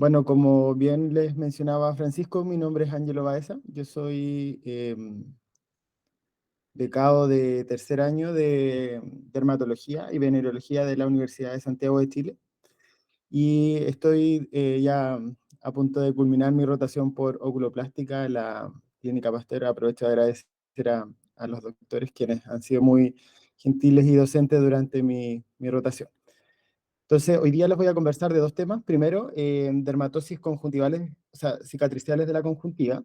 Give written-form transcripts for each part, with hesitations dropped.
Bueno, como bien les mencionaba Francisco, mi nombre es Ángelo Baeza. Yo soy becado de tercer año de dermatología y venerología de la Universidad de Santiago de Chile. Y estoy ya a punto de culminar mi rotación por oculoplástica en la Clínica Pasteur. Aprovecho de agradecer a los doctores quienes han sido muy gentiles y docentes durante mi rotación. Entonces, hoy día les voy a conversar de dos temas. Primero, dermatosis conjuntivales, o sea, cicatriciales de la conjuntiva,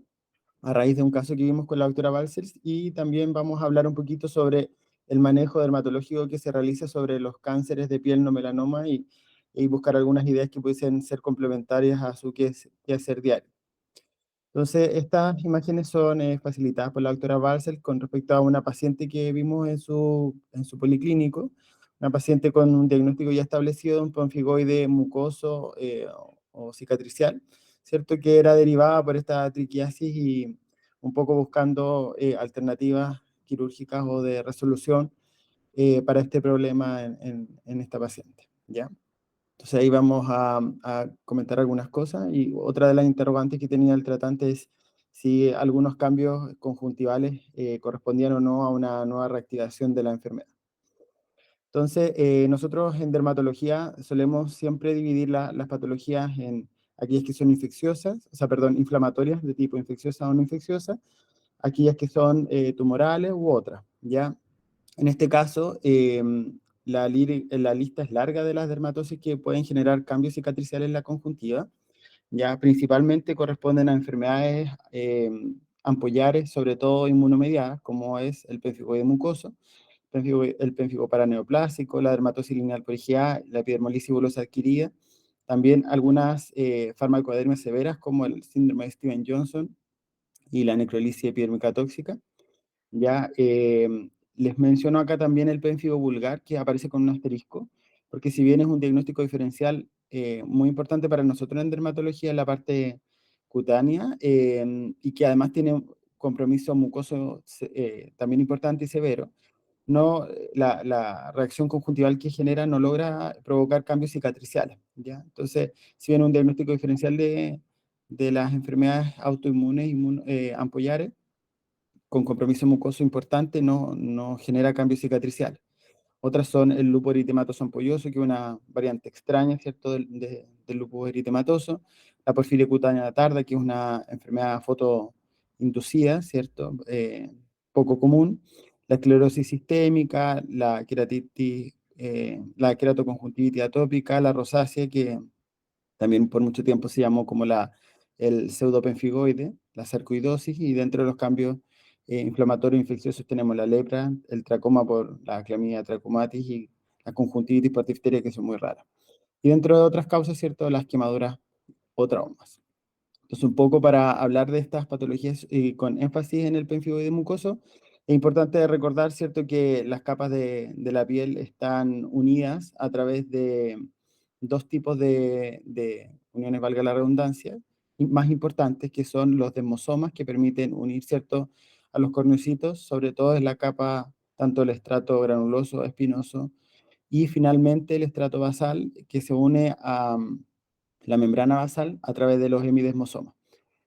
a raíz de un caso que vimos con la doctora Balcells, y también vamos a hablar un poquito sobre el manejo dermatológico que se realiza sobre los cánceres de piel no melanoma y buscar algunas ideas que pudiesen ser complementarias a su quehacer diario. Entonces, estas imágenes son facilitadas por la doctora Balcel con respecto a una paciente que vimos en su policlínico, una paciente con un diagnóstico ya establecido de un pemfigoide mucoso o cicatricial, ¿cierto? Que era derivada por esta triquiasis y un poco buscando alternativas quirúrgicas o de resolución para este problema en esta paciente, ¿ya? Entonces ahí vamos a comentar algunas cosas y otra de las interrogantes que tenía el tratante es si algunos cambios conjuntivales correspondían o no a una nueva reactivación de la enfermedad. Entonces, nosotros en dermatología solemos siempre dividir las patologías en aquellas que son infecciosas, o sea, perdón, inflamatorias de tipo infecciosa o no infecciosa, aquellas que son tumorales u otras, ¿ya? En este caso, la lista es larga de las dermatosis que pueden generar cambios cicatriciales en la conjuntiva. Ya principalmente corresponden a enfermedades ampollares, sobre todo inmunomediadas, como es el pemfigoide mucoso, el pemfigo paraneoplásico, la dermatosis lineal por IgA, la epidermolisis bulosa adquirida, también algunas farmacodermias severas como el síndrome de Steven-Johnson y la necrolisis epidérmica tóxica. Ya, les menciono acá también el pénfigo vulgar, que aparece con un asterisco, porque si bien es un diagnóstico diferencial muy importante para nosotros en dermatología, en la parte cutánea, y que además tiene un compromiso mucoso también importante y severo, no, la reacción conjuntival que genera no logra provocar cambios cicatriciales, ¿ya? Entonces, si bien un diagnóstico diferencial de las enfermedades autoinmunes ampollares, con compromiso mucoso importante no genera cambios cicatriciales. Otras son el lupus eritematoso ampolloso, que es una variante extraña, ¿cierto?, del lupus eritematoso. La porfiria cutánea tarda, que es una enfermedad fotoinducida, ¿cierto?, poco común. La esclerosis sistémica, la queratitis, la queratoconjuntivitis atópica, la rosácea, que también por mucho tiempo se llamó como el pseudopenfigoide, la sarcoidosis, y dentro de los cambios inflamatorios infecciosos tenemos la lepra, el tracoma por la clamidia trachomatis y la conjuntivitis por difteria, que son muy raras. Y dentro de otras causas, ¿cierto?, las quemaduras o traumas. Entonces, un poco para hablar de estas patologías con énfasis en el pemfigoide mucoso, es importante recordar, ¿cierto?, que las capas de la piel están unidas a través de dos tipos de uniones, valga la redundancia, y más importantes, que son los desmosomas, que permiten unir, ¿cierto?, a los corneocitos, sobre todo en la capa, tanto el estrato granuloso, espinoso, y finalmente el estrato basal, que se une a la membrana basal a través de los hemidesmosomas.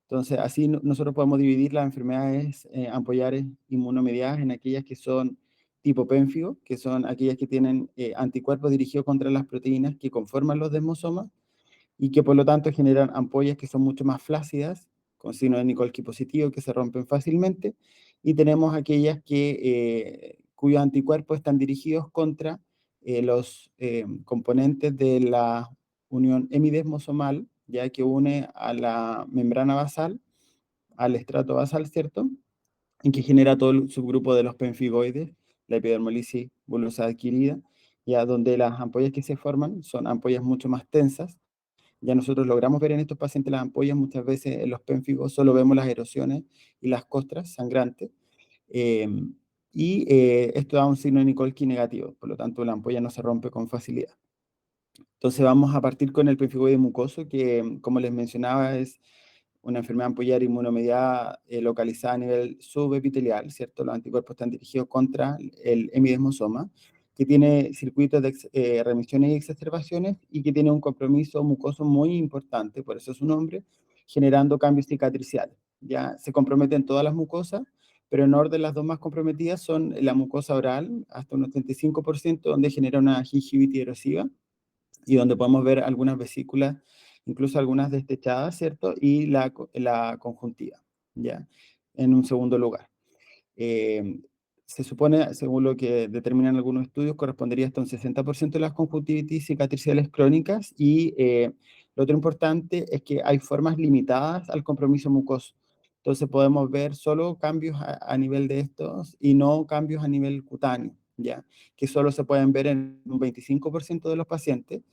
Entonces, así nosotros podemos dividir las enfermedades ampollares inmunomediadas en aquellas que son tipo pénfigo, que son aquellas que tienen anticuerpos dirigidos contra las proteínas que conforman los desmosomas y que por lo tanto generan ampollas que son mucho más flácidas, con signo de Nikolsky positivo, que se rompen fácilmente, y tenemos aquellas cuyos anticuerpos están dirigidos contra los componentes de la unión hemidesmosomal, ya que une a la membrana basal, al estrato basal, ¿cierto? En que genera todo el subgrupo de los pemfigoides, la epidermolisis bulosa adquirida, ya donde las ampollas que se forman son ampollas mucho más tensas. Ya nosotros logramos ver en estos pacientes las ampollas, muchas veces en los pénfigos solo vemos las erosiones y las costras sangrantes, eh, esto da un signo de Nikolsky negativo, por lo tanto la ampolla no se rompe con facilidad. Entonces vamos a partir con el pemfigoide mucoso, que como les mencionaba es una enfermedad ampullar inmunomediada localizada a nivel subepitelial, ¿cierto? Los anticuerpos están dirigidos contra el hemidesmosoma, que tiene circuitos de remisiones y exacerbaciones y que tiene un compromiso mucoso muy importante, por eso es su nombre, generando cambios cicatriciales. Ya se comprometen todas las mucosas, pero en orden las dos más comprometidas son la mucosa oral, hasta un 85%, donde genera una gingivitis erosiva y donde podemos ver algunas vesículas, incluso algunas destechadas, ¿cierto? Y la conjuntiva, ¿ya? En un segundo lugar. Eh, Se supone, según lo que determinan algunos estudios, correspondería hasta un 60% de las conjuntivitis cicatriciales crónicas y lo otro importante es que hay formas limitadas al compromiso mucoso. Entonces podemos ver solo cambios a nivel de estos y no cambios a nivel cutáneo, ¿ya? Que solo se pueden ver en un 25% de los pacientes,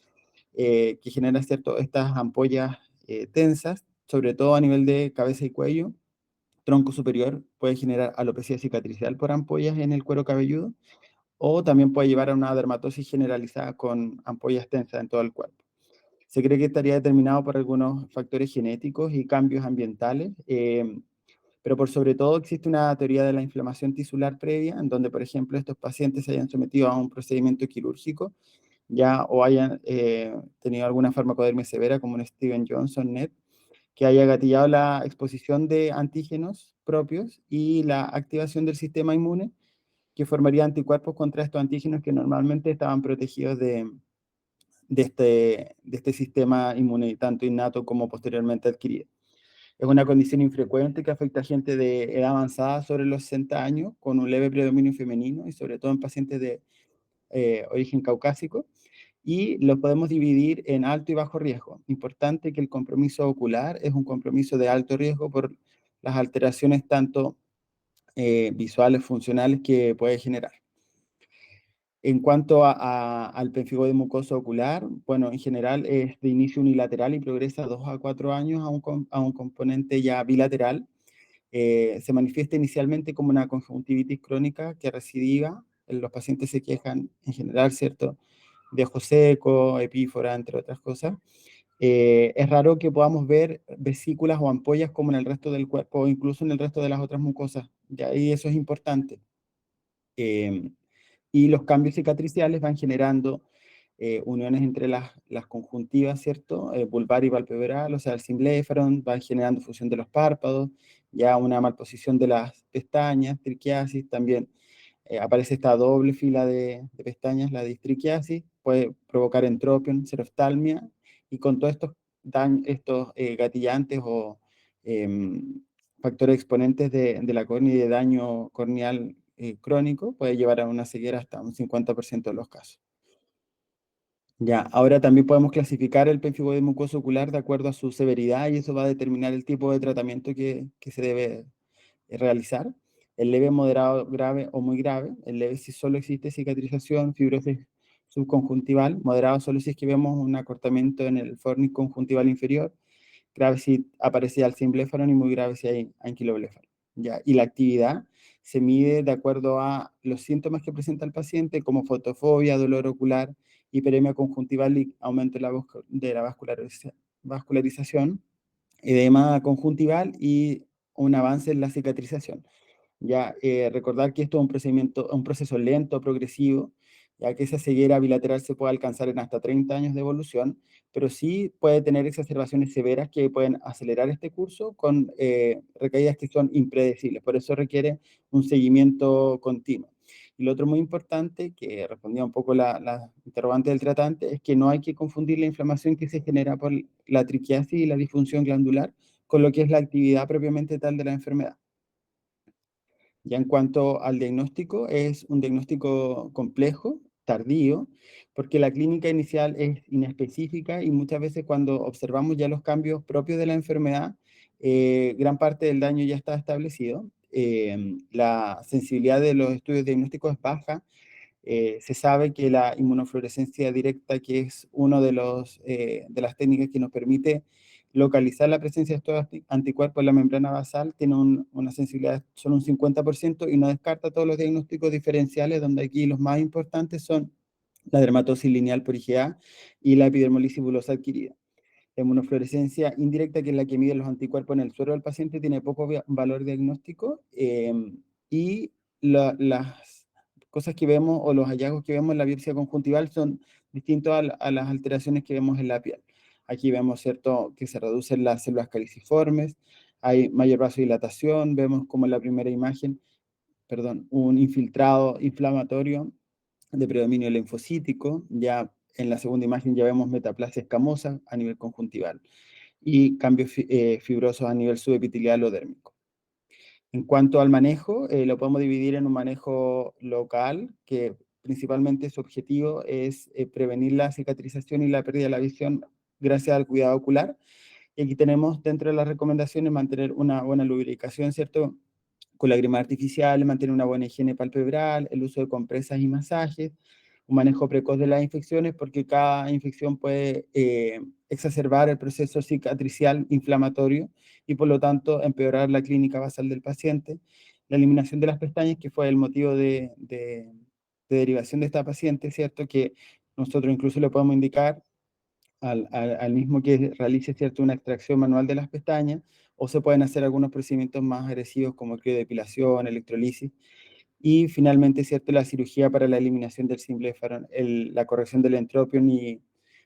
que generan, ¿cierto?, estas ampollas tensas, sobre todo a nivel de cabeza y cuello. Tronco superior puede generar alopecia cicatricial por ampollas en el cuero cabelludo o también puede llevar a una dermatosis generalizada con ampollas tensas en todo el cuerpo. Se cree que estaría determinado por algunos factores genéticos y cambios ambientales, pero por sobre todo existe una teoría de la inflamación tisular previa, en donde, por ejemplo, estos pacientes se hayan sometido a un procedimiento quirúrgico ya o hayan tenido alguna farmacodermia severa como un Steven Johnson NET, que haya gatillado la exposición de antígenos propios y la activación del sistema inmune, que formaría anticuerpos contra estos antígenos que normalmente estaban protegidos de este sistema inmune, tanto innato como posteriormente adquirido. Es una condición infrecuente que afecta a gente de edad avanzada sobre los 60 años, con un leve predominio femenino y sobre todo en pacientes de origen caucásico, y los podemos dividir en alto y bajo riesgo. Importante que el compromiso ocular es un compromiso de alto riesgo por las alteraciones tanto visuales, funcionales que puede generar. En cuanto al pemfigoide mucoso ocular, bueno, en general es de inicio unilateral y progresa 2 a 4 años a un componente ya bilateral. Se manifiesta inicialmente como una conjuntivitis crónica que recidiva. Los pacientes se quejan en general, ¿cierto?, de ojo seco, epífora, entre otras cosas. Es raro que podamos ver vesículas o ampollas como en el resto del cuerpo o incluso en el resto de las otras mucosas. Ya, y eso es importante. Eh, y los cambios cicatriciales van generando uniones entre las conjuntivas, ¿cierto? Vulvar y palpebral, o sea, el cimbléfron, van generando fusión de los párpados, ya una malposición de las pestañas, triquiasis, también aparece esta doble fila de pestañas, la distriquiasis, puede provocar entropion, xeroftalmia, y con todos estos, estos gatillantes o factores exponentes de la córnea y de daño corneal crónico, puede llevar a una ceguera hasta un 50% de los casos. Ya, ahora también podemos clasificar el pemfigoide mucoso ocular de acuerdo a su severidad y eso va a determinar el tipo de tratamiento que se debe realizar. El leve, moderado, grave o muy grave. El leve si solo existe cicatrización, fibrosis subconjuntival. Moderado solo si es que vemos un acortamiento en el fornix conjuntival inferior. Grave si aparece al cimbléfaro y muy grave si hay anquilobléfaro. ¿Ya? Y la actividad se mide de acuerdo a los síntomas que presenta el paciente, como fotofobia, dolor ocular, hiperemia conjuntival y aumento de la vascularización, edema conjuntival y un avance en la cicatrización. Ya, recordar que esto es un procedimiento, un proceso lento, progresivo, ya que esa ceguera bilateral se puede alcanzar en hasta 30 años de evolución, pero sí puede tener exacerbaciones severas que pueden acelerar este curso con recaídas que son impredecibles. Por eso requiere un seguimiento continuo. Y lo otro muy importante, que respondía un poco la interrogante del tratante, es que no hay que confundir la inflamación que se genera por la triquiasis y la disfunción glandular con lo que es la actividad propiamente tal de la enfermedad. Ya en cuanto al diagnóstico, es un diagnóstico complejo, tardío, porque la clínica inicial es inespecífica y muchas veces cuando observamos ya los cambios propios de la enfermedad, gran parte del daño ya está establecido. La sensibilidad de los estudios diagnósticos es baja. Se sabe que la inmunofluorescencia directa, que es una de las técnicas que nos permite localizar la presencia de estos anticuerpos en la membrana basal, tiene una sensibilidad solo un 50% y no descarta todos los diagnósticos diferenciales, donde aquí los más importantes son la dermatosis lineal por IgA y la epidermolisis bulosa adquirida. La inmunofluorescencia indirecta, que es la que mide los anticuerpos en el suero del paciente, tiene poco valor diagnóstico y las cosas que vemos o los hallazgos que vemos en la biopsia conjuntival son distintos a las alteraciones que vemos en la piel. Aquí vemos, ¿cierto?, que se reducen las células caliciformes, hay mayor vasodilatación, vemos como en la primera imagen, perdón, un infiltrado inflamatorio de predominio linfocítico, ya en la segunda imagen ya vemos metaplasia escamosa a nivel conjuntival y cambios fibrosos a nivel subepitelial o dérmico. En cuanto al manejo, lo podemos dividir en un manejo local, que principalmente su objetivo es prevenir la cicatrización y la pérdida de la visión gracias al cuidado ocular. Y aquí tenemos dentro de las recomendaciones mantener una buena lubricación, ¿cierto? Con lágrimas artificiales, mantener una buena higiene palpebral, el uso de compresas y masajes, un manejo precoz de las infecciones, porque cada infección puede exacerbar el proceso cicatricial inflamatorio y por lo tanto empeorar la clínica basal del paciente. La eliminación de las pestañas, que fue el motivo de derivación de esta paciente, ¿cierto? Que nosotros incluso le podemos indicar al mismo que realice, ¿cierto?, una extracción manual de las pestañas, o se pueden hacer algunos procedimientos más agresivos como criodepilación, electrolisis, y finalmente, ¿cierto?, la cirugía para la eliminación del simple la corrección del entropion y,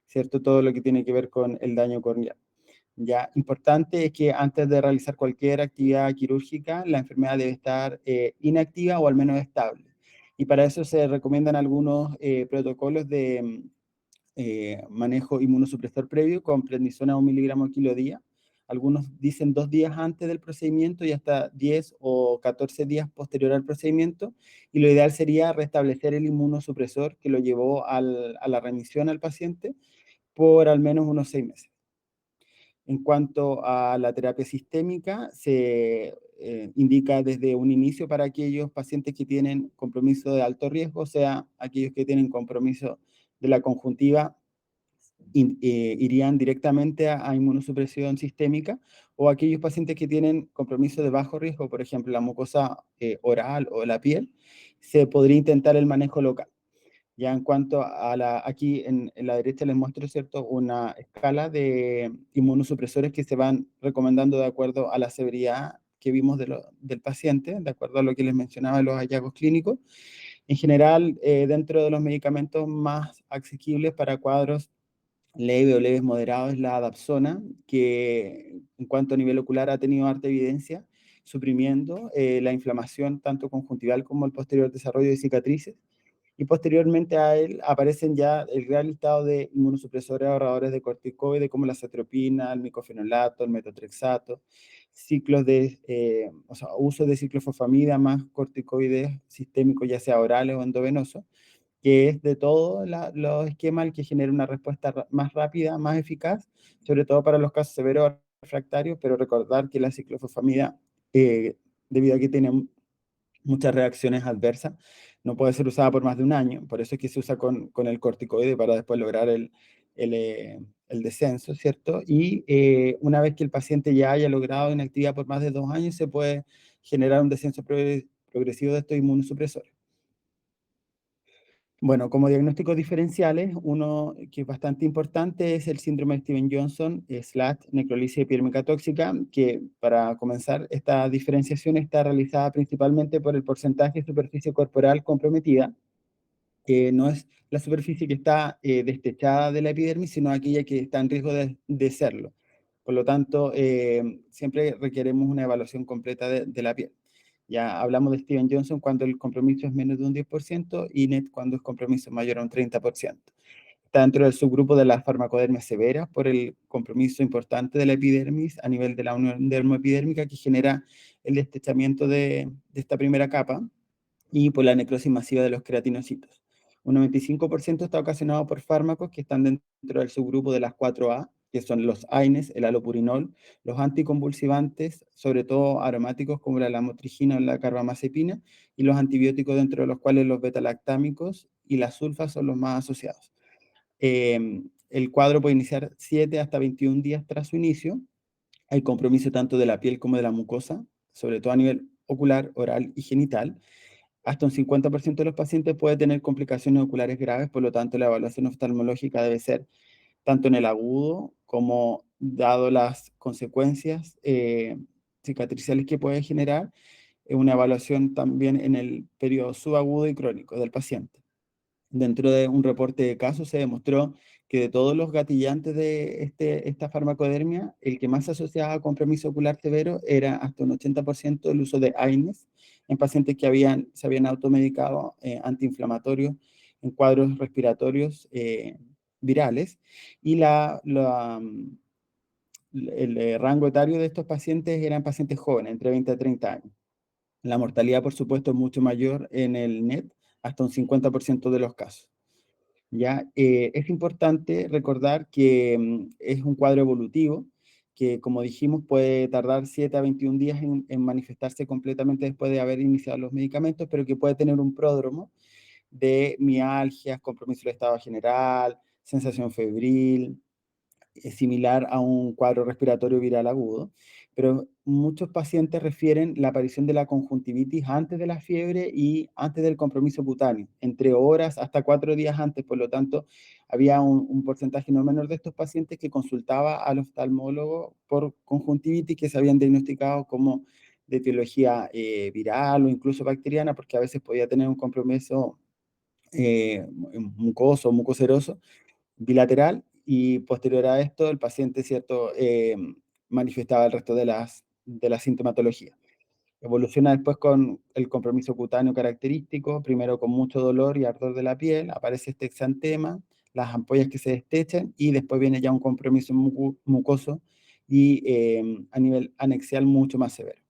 ¿cierto?, todo lo que tiene que ver con el daño corneal. Ya, importante es que antes de realizar cualquier actividad quirúrgica, la enfermedad debe estar inactiva o al menos estable. Y para eso se recomiendan algunos protocolos de manejo inmunosupresor previo con prednisona 1 miligramo día. Algunos dicen 2 días antes del procedimiento y hasta 10 o 14 días posterior al procedimiento. Y lo ideal sería restablecer el inmunosupresor que lo llevó a la remisión al paciente por al menos unos 6 meses. En cuanto a la terapia sistémica, se indica desde un inicio para aquellos pacientes que tienen compromiso de alto riesgo, o sea, aquellos que tienen compromiso de la conjuntiva irían directamente a inmunosupresión sistémica, o aquellos pacientes que tienen compromiso de bajo riesgo, por ejemplo, la mucosa oral o la piel, se podría intentar el manejo local. Ya en cuanto a aquí en la derecha les muestro, ¿cierto?, una escala de inmunosupresores que se van recomendando de acuerdo a la severidad que vimos del paciente, de acuerdo a lo que les mencionaba en los hallazgos clínicos. En general, dentro de los medicamentos más asequibles para cuadros leve o leves moderados es la dapsona, que en cuanto a nivel ocular ha tenido harta evidencia, suprimiendo la inflamación tanto conjuntival como el posterior desarrollo de cicatrices. Y posteriormente a él aparecen ya el gran listado de inmunosupresores ahorradores de corticoides como la zatropina, el micofenolato, el metotrexato, ciclos de, o sea, uso de ciclofosfamida más corticoides sistémicos, ya sea orales o endovenosos, que es de todos los esquemas el que genera una respuesta más rápida, más eficaz, sobre todo para los casos severos refractarios, pero recordar que la ciclofosfamida, debido a que tiene muchas reacciones adversas, no puede ser usada por más de un año, por eso es que se usa con el corticoide para después lograr el descenso, ¿cierto? Y una vez que el paciente ya haya logrado inactividad por más de 2 años, se puede generar un descenso progresivo de estos inmunosupresores. Bueno, como diagnósticos diferenciales, uno que es bastante importante es el síndrome de Steven-Johnson, SLAT, necrolisis epidérmica tóxica, que para comenzar, esta diferenciación está realizada principalmente por el porcentaje de superficie corporal comprometida, que no es la superficie que está destechada de la epidermis, sino aquella que está en riesgo de serlo. Por lo tanto, siempre requeremos una evaluación completa de la piel. Ya hablamos de Steven Johnson cuando el compromiso es menos de un 10% y NET cuando es compromiso mayor a un 30%. Está dentro del subgrupo de las farmacodermias severas por el compromiso importante de la epidermis a nivel de la unión dermoepidérmica que genera el destechamiento de esta primera capa y por la necrosis masiva de los queratinocitos. Un 95% está ocasionado por fármacos que están dentro del subgrupo de las 4A, que son los AINES, el alopurinol, los anticonvulsivantes, sobre todo aromáticos como la lamotrigina o la carbamazepina, y los antibióticos dentro de los cuales los betalactámicos y las sulfas son los más asociados. El cuadro puede iniciar 7 hasta 21 días tras su inicio. Hay compromiso tanto de la piel como de la mucosa, sobre todo a nivel ocular, oral y genital. Hasta un 50% de los pacientes puede tener complicaciones oculares graves, por lo tanto la evaluación oftalmológica debe ser tanto en el agudo como dado las consecuencias cicatriciales que puede generar, una evaluación también en el periodo subagudo y crónico del paciente. Dentro de un reporte de casos se demostró que de todos los gatillantes de esta farmacodermia, el que más se asociaba a compromiso ocular severo era hasta un 80% el uso de AINES en pacientes que se habían automedicado antiinflamatorios en cuadros respiratorios virales. Y el rango etario de estos pacientes eran pacientes jóvenes, entre 20 a 30 años. La mortalidad, por supuesto, es mucho mayor en el NET, hasta un 50% de los casos. ¿Ya? Es importante recordar que es un cuadro evolutivo que, como dijimos, puede tardar 7 a 21 días en manifestarse completamente después de haber iniciado los medicamentos, pero que puede tener un pródromo de mialgias, compromiso del estado general, sensación febril, es similar a un cuadro respiratorio viral agudo, pero muchos pacientes refieren la aparición de la conjuntivitis antes de la fiebre y antes del compromiso cutáneo, entre horas hasta 4 días antes. Por lo tanto, había un porcentaje no menor de estos pacientes que consultaba al oftalmólogo por conjuntivitis que se habían diagnosticado como de etiología viral o incluso bacteriana, porque a veces podía tener un compromiso mucoso o mucoseroso bilateral, y posterior a esto el paciente, ¿cierto?, manifestaba el resto de la sintomatología. Evoluciona después con el compromiso cutáneo característico, primero con mucho dolor y ardor de la piel, aparece este exantema, las ampollas que se destechan, y después viene ya un compromiso mucoso y a nivel anexial mucho más severo.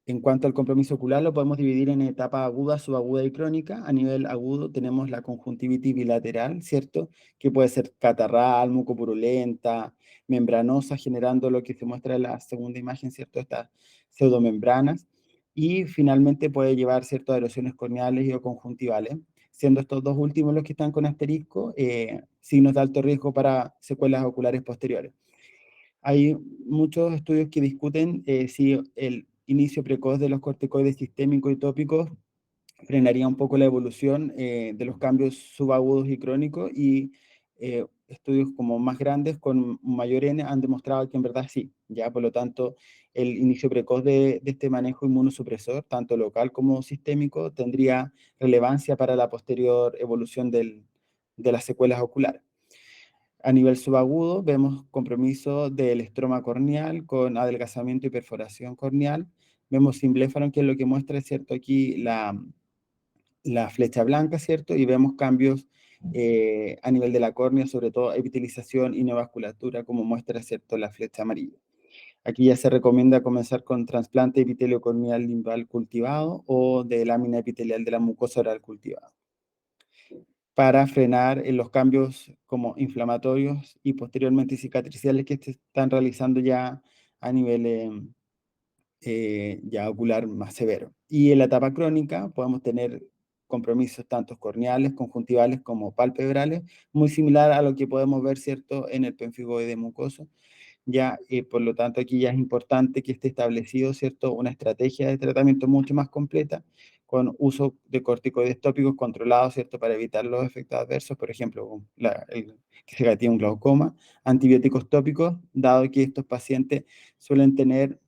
En cuanto al compromiso ocular, lo podemos dividir en etapa aguda, subaguda y crónica. A nivel agudo tenemos la conjuntivitis bilateral, ¿cierto? Que puede ser catarral, mucopurulenta, membranosa, generando lo que se muestra en la segunda imagen, ¿cierto? Estas pseudomembranas. Y finalmente puede llevar, ¿cierto?, a erosiones corneales y o conjuntivales, siendo estos dos últimos los que están con asterisco, signos de alto riesgo para secuelas oculares posteriores. Hay muchos estudios que discuten si el inicio precoz de los corticoides sistémicos y tópicos frenaría un poco la evolución de los cambios subagudos y crónicos, y estudios como más grandes con mayor N han demostrado que en verdad sí, ya por lo tanto el inicio precoz de este manejo inmunosupresor, tanto local como sistémico, tendría relevancia para la posterior evolución de las secuelas oculares. A nivel subagudo, vemos compromiso del estroma corneal con adelgazamiento y perforación corneal. Vemos simbléfano, que es lo que muestra, ¿cierto?, aquí la flecha blanca, ¿cierto? Y vemos cambios a nivel de la córnea, sobre todo epitelización y neovasculatura, como muestra, ¿cierto?, la flecha amarilla. Aquí ya se recomienda comenzar con trasplante epitelio corneal limbal cultivado o de lámina epitelial de la mucosa oral cultivada, para frenar los cambios como inflamatorios y posteriormente cicatriciales que se están realizando ya a nivel ya ocular más severo. Y en la etapa crónica podemos tener compromisos tanto corneales, conjuntivales como palpebrales, muy similar a lo que podemos ver, ¿cierto?, en el pemfigoide mucoso. Ya, por lo tanto, aquí ya es importante que esté establecido, ¿cierto?, una estrategia de tratamiento mucho más completa, con uso de corticoides tópicos controlados, ¿cierto?, para evitar los efectos adversos, por ejemplo, que se gatilla un glaucoma, antibióticos tópicos, dado que estos pacientes suelen tener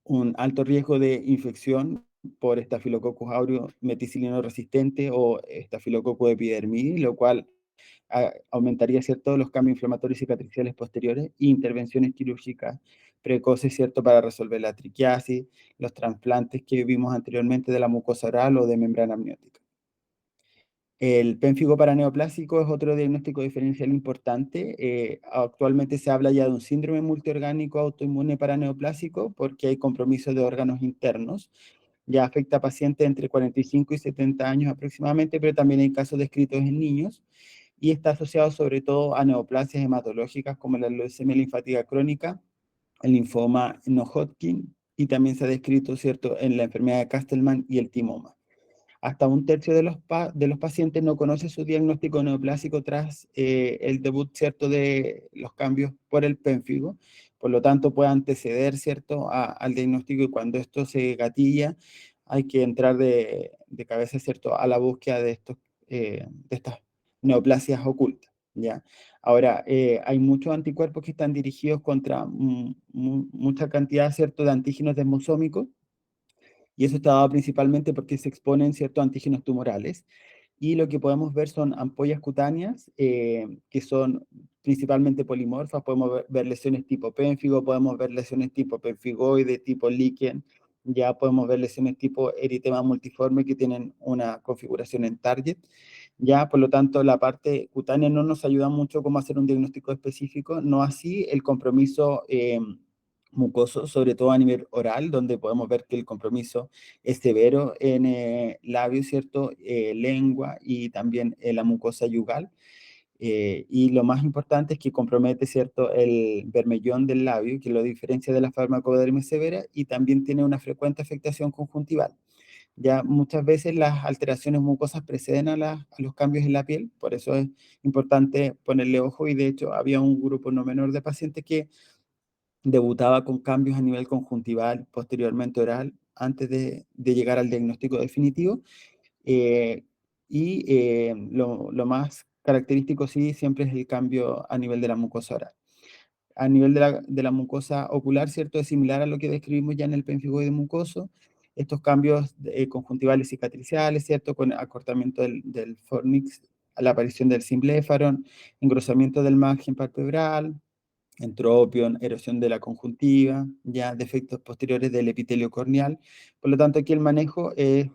un alto riesgo de infección por Staphylococcus aureus meticilino resistente o Staphylococcus epidermidis, lo cual aumentaría, ¿cierto?, los cambios inflamatorios y cicatriciales posteriores, e intervenciones quirúrgicas precoces, ¿cierto?, para resolver la triquiasis, los trasplantes que vimos anteriormente de la mucosa oral o de membrana amniótica. El pénfigo paraneoplásico es otro diagnóstico diferencial importante. Actualmente se habla ya de un síndrome multiorgánico autoinmune paraneoplásico porque hay compromiso de órganos internos. Ya afecta a pacientes entre 45 y 70 años aproximadamente, pero también hay casos descritos en niños, y está asociado sobre todo a neoplasias hematológicas como la leucemia linfática crónica, el linfoma no Hodgkin, y también se ha descrito, ¿cierto?, en la enfermedad de Castleman y el timoma. Hasta un tercio de los pacientes no conoce su diagnóstico neoplásico tras el debut, ¿cierto?, de los cambios por el pénfigo. Por lo tanto, puede anteceder, ¿cierto?, al diagnóstico, y cuando esto se gatilla, hay que entrar de cabeza, ¿cierto?, a la búsqueda de estas neoplasias ocultas. ¿ya? Ahora, hay muchos anticuerpos que están dirigidos contra mucha cantidad, ¿cierto?, de antígenos desmosómicos, y eso está dado principalmente porque se exponen ciertos antígenos tumorales. Y lo que podemos ver son ampollas cutáneas, que son principalmente polimorfas. Podemos ver lesiones tipo pénfigo, podemos ver lesiones tipo pemfigoide, tipo líquen, ya podemos ver lesiones tipo eritema multiforme que tienen una configuración en target. Ya, por lo tanto, la parte cutánea no nos ayuda mucho como hacer un diagnóstico específico, no así el compromiso mucoso, sobre todo a nivel oral, donde podemos ver que el compromiso es severo en labios, ¿cierto? Lengua y también la mucosa yugal. Y lo más importante es que compromete, ¿cierto?, el bermellón del labio, que lo diferencia de la farmacodermia severa, y también tiene una frecuente afectación conjuntival. Ya muchas veces las alteraciones mucosas preceden a los cambios en la piel, por eso es importante ponerle ojo, y de hecho había un grupo no menor de pacientes que debutaba con cambios a nivel conjuntival, posteriormente oral, antes de llegar al diagnóstico definitivo. eh, lo más característico, sí, siempre es el cambio a nivel de la mucosa oral. A nivel de la mucosa ocular, ¿cierto? Es similar a lo que describimos ya en el pemfigoide mucoso. Estos cambios conjuntivales cicatriciales, ¿cierto? Con acortamiento del fornix, a la aparición del simbléfaron, engrosamiento del margen palpebral, entropion, erosión de la conjuntiva, ya defectos posteriores del epitelio corneal. Por lo tanto, aquí el manejo es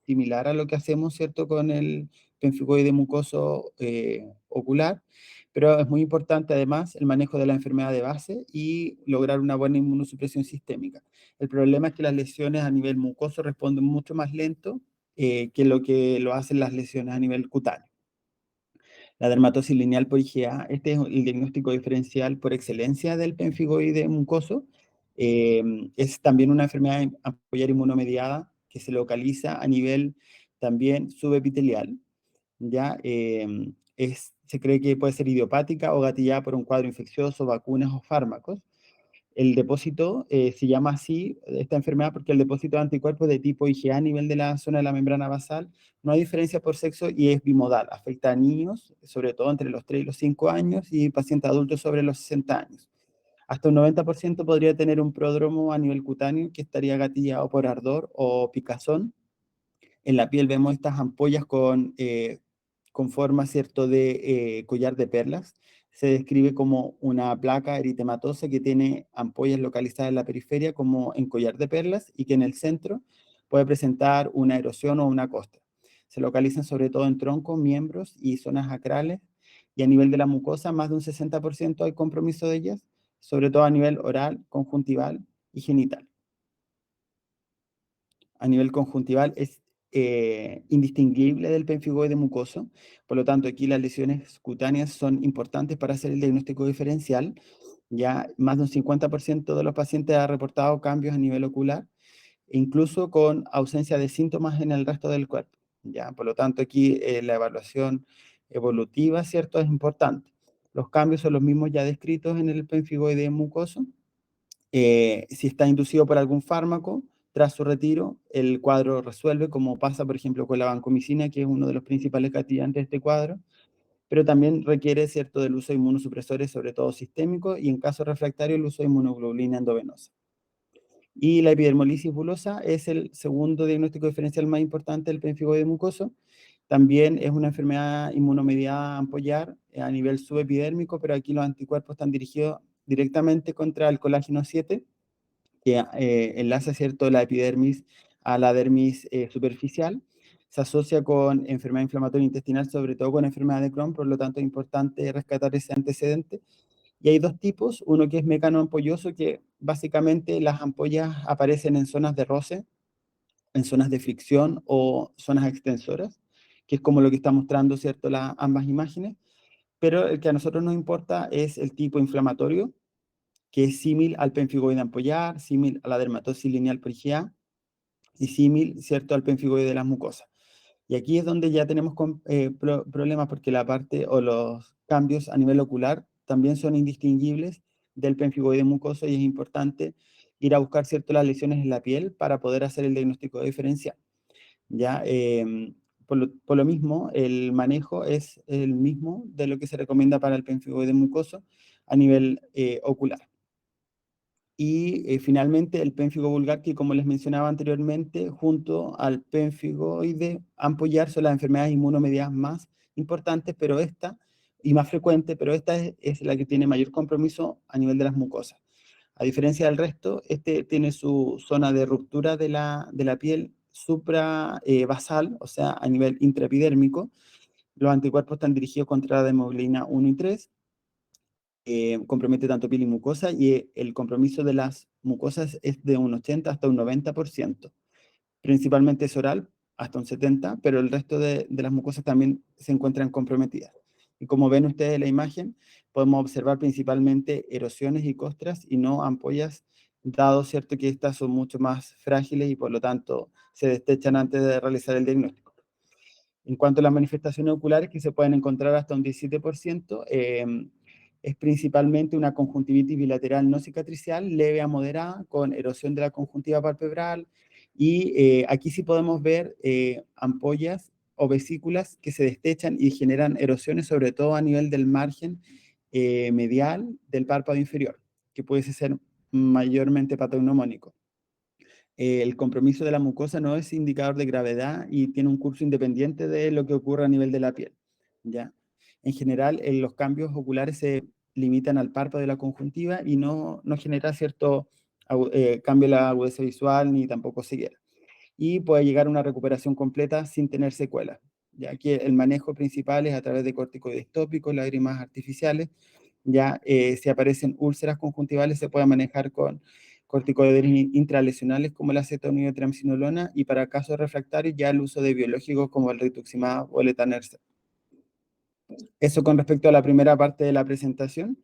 similar a lo que hacemos, ¿cierto?, con el pemfigoide mucoso ocular, pero es muy importante además el manejo de la enfermedad de base y lograr una buena inmunosupresión sistémica. El problema es que las lesiones a nivel mucoso responden mucho más lento que lo hacen las lesiones a nivel cutáneo. La dermatosis lineal por IgA, este es el diagnóstico diferencial por excelencia del pemfigoide mucoso. Es también una enfermedad ampullar inmunomediada que se localiza a nivel también subepitelial. ¿Ya? Se cree que puede ser idiopática o gatillada por un cuadro infeccioso, vacunas o fármacos. El depósito se llama así, esta enfermedad, porque el depósito de anticuerpos de tipo IgA a nivel de la zona de la membrana basal no hay diferencia por sexo y es bimodal. Afecta a niños, sobre todo entre los 3 y los 5 años, y pacientes adultos sobre los 60 años. Hasta un 90% podría tener un pródromo a nivel cutáneo que estaría gatillado por ardor o picazón. En la piel vemos estas ampollas con forma, ¿cierto?, de collar de perlas. Se describe como una placa eritematosa que tiene ampollas localizadas en la periferia como en collar de perlas y que en el centro puede presentar una erosión o una costra. Se localizan sobre todo en troncos, miembros y zonas acrales, y a nivel de la mucosa más de un 60% hay compromiso de ellas, sobre todo a nivel oral, conjuntival y genital. A nivel conjuntival es indistinguible del pemfigoide mucoso. Por lo tanto, aquí las lesiones cutáneas son importantes para hacer el diagnóstico diferencial. Ya más de un 50% de los pacientes ha reportado cambios a nivel ocular, incluso con ausencia de síntomas en el resto del cuerpo. Ya, por lo tanto, aquí la evaluación evolutiva, ¿cierto?, es importante. Los cambios son los mismos ya descritos en el pemfigoide mucoso. Si está inducido por algún fármaco, tras su retiro, el cuadro resuelve, como pasa, por ejemplo, con la vancomicina, que es uno de los principales gatillantes de este cuadro, pero también requiere, ¿cierto?, del uso de inmunosupresores, sobre todo sistémicos, y en caso refractario, el uso de inmunoglobulina endovenosa. Y la epidermolisis bulosa es el segundo diagnóstico diferencial más importante del pemfigoide mucoso. También es una enfermedad inmunomediada ampollar a nivel subepidérmico, pero aquí los anticuerpos están dirigidos directamente contra el colágeno 7, que enlaza, ¿cierto?, la epidermis a la dermis superficial. Se asocia con enfermedad inflamatoria intestinal, sobre todo con enfermedad de Crohn, por lo tanto es importante rescatar ese antecedente. Y hay dos tipos, uno que es mecanoampolloso, que básicamente las ampollas aparecen en zonas de roce, en zonas de fricción o zonas extensoras, que es como lo que está mostrando, ¿cierto?, ambas imágenes, pero el que a nosotros nos importa es el tipo inflamatorio, que es símil al pemfigoide ampollar, símil a la dermatosis lineal por IgA y símil, ¿cierto?, al pemfigoide de las mucosas. Y aquí es donde ya tenemos problemas, porque la parte o los cambios a nivel ocular también son indistinguibles del pemfigoide mucoso, y es importante ir a buscar, ¿cierto?, las lesiones en la piel para poder hacer el diagnóstico diferencial. ¿Ya? por lo mismo, el manejo es el mismo de lo que se recomienda para el pemfigoide mucoso a nivel ocular. Y finalmente el pénfigo vulgar, que como les mencionaba anteriormente, junto al pénfigoide ampollar son las enfermedades inmunomediadas más importantes, pero esta, y más frecuente, pero esta es la que tiene mayor compromiso a nivel de las mucosas. A diferencia del resto, este tiene su zona de ruptura de la piel suprabasal, o sea, a nivel intraepidérmico. Los anticuerpos están dirigidos contra la hemoglobina 1 y 3, compromete tanto piel y mucosa, y el compromiso de las mucosas es de un 80 hasta un 90%. Principalmente es oral, hasta un 70%, pero el resto de las mucosas también se encuentran comprometidas. Y como ven ustedes en la imagen, podemos observar principalmente erosiones y costras y no ampollas, dado cierto que estas son mucho más frágiles y por lo tanto se destechan antes de realizar el diagnóstico. En cuanto a las manifestaciones oculares, que se pueden encontrar hasta un 17%, es principalmente una conjuntivitis bilateral no cicatricial, leve a moderada, con erosión de la conjuntiva palpebral, y aquí sí podemos ver ampollas o vesículas que se destechan y generan erosiones, sobre todo a nivel del margen medial del párpado inferior, que puede ser mayormente patognomónico. El compromiso de la mucosa no es indicador de gravedad y tiene un curso independiente de lo que ocurre a nivel de la piel, ¿ya? En general, los cambios oculares se limitan al párpado de la conjuntiva y no genera cierto cambio en la agudeza visual ni tampoco ceguera. Y puede llegar a una recuperación completa sin tener secuelas, ya que el manejo principal es a través de corticoides tópicos, lágrimas artificiales. Ya si aparecen úlceras conjuntivales se puede manejar con corticoides intralesionales como la acetonitroamcinolona, y para casos refractarios ya el uso de biológicos como el rituximab o el etanercept. Eso con respecto a la primera parte de la presentación.